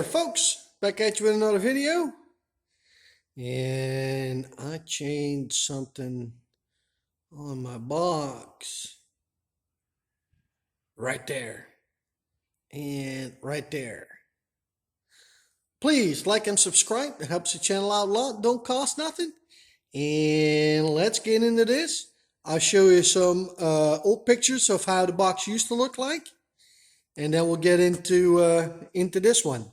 there, folks, back at you with another video. And I changed something on my box right there and right there. Please like and subscribe. It helps the channel out a lot. Don't cost nothing. And let's get into this. I'll show you some old pictures of how the box used to look like, and then we'll get into this one.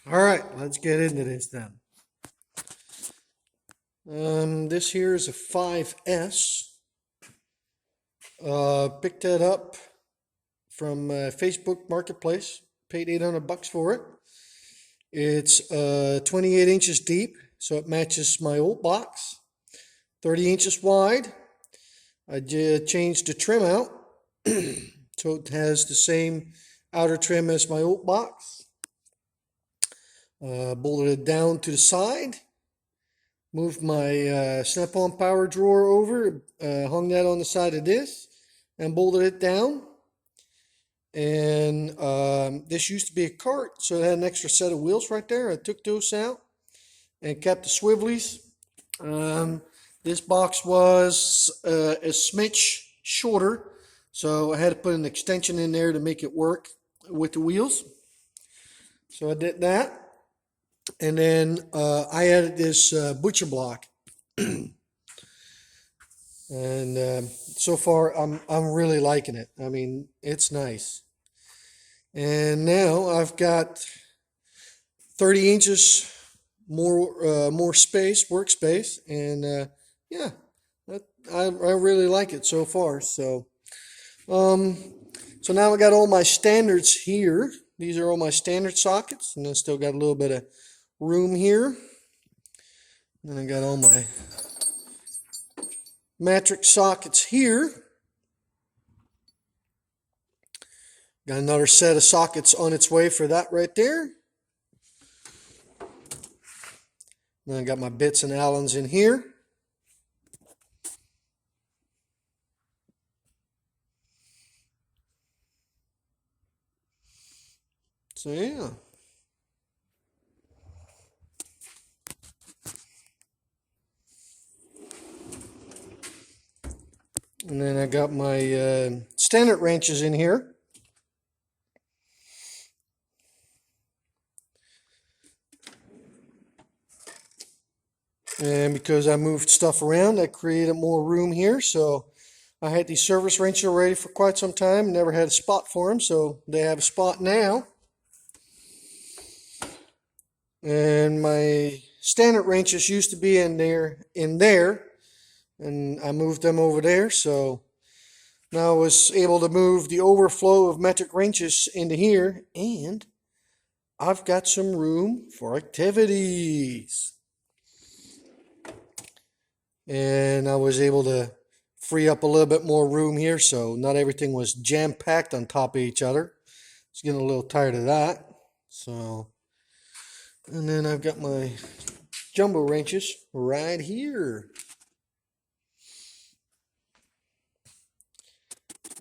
All right, let's get into this then. This here is a 5S. Picked that up from Facebook Marketplace. Paid $800 for it. It's 28 inches deep, so it matches my old box. 30 inches wide. I changed the trim out, so it has the same outer trim as my old box. Bolted it down to the side. Moved my Snap-on power drawer over, hung that on the side of this, and bolted it down. And this used to be a cart, so it had an extra set of wheels right there. I took those out and kept the swivelies. This box was a smidge shorter, so I had to put an extension in there to make it work with the wheels. So I did that. And then I added this butcher block, and so far I'm really liking it. I mean, it's nice. And now I've got 30 inches more space, workspace, and yeah, I really like it so far. So so now I got all my standards here. These are all my standard sockets, and I still got a little bit of room here. Then I got all my matrix sockets here. Got another set of sockets on its way for that right there. Then I got my bits and Allens in here. So yeah. And then I got my standard wrenches in here. And because I moved stuff around, I created more room here. So I had these service wrenches already for quite some time. Never had a spot for them, so they have a spot now. And my standard wrenches used to be in there, and I moved them over there. So now I was able to move the overflow of metric wrenches into here, and I've got some room for activities. And I was able to free up a little bit more room here, so not everything was jam-packed on top of each other. I was getting a little tired of that. So, and then I've got my jumbo wrenches right here.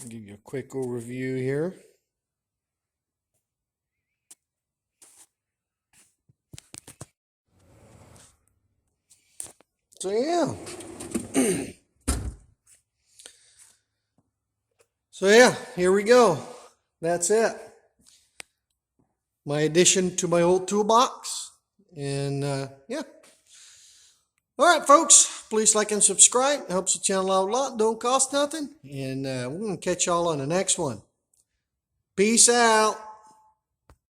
I'll give you a quick overview here. So yeah. So yeah, here we go. That's it. My addition to my old toolbox. And yeah, All right, folks, please like and subscribe. It helps the channel out a lot. Don't cost nothing. And we're going to catch y'all on the next one. Peace out.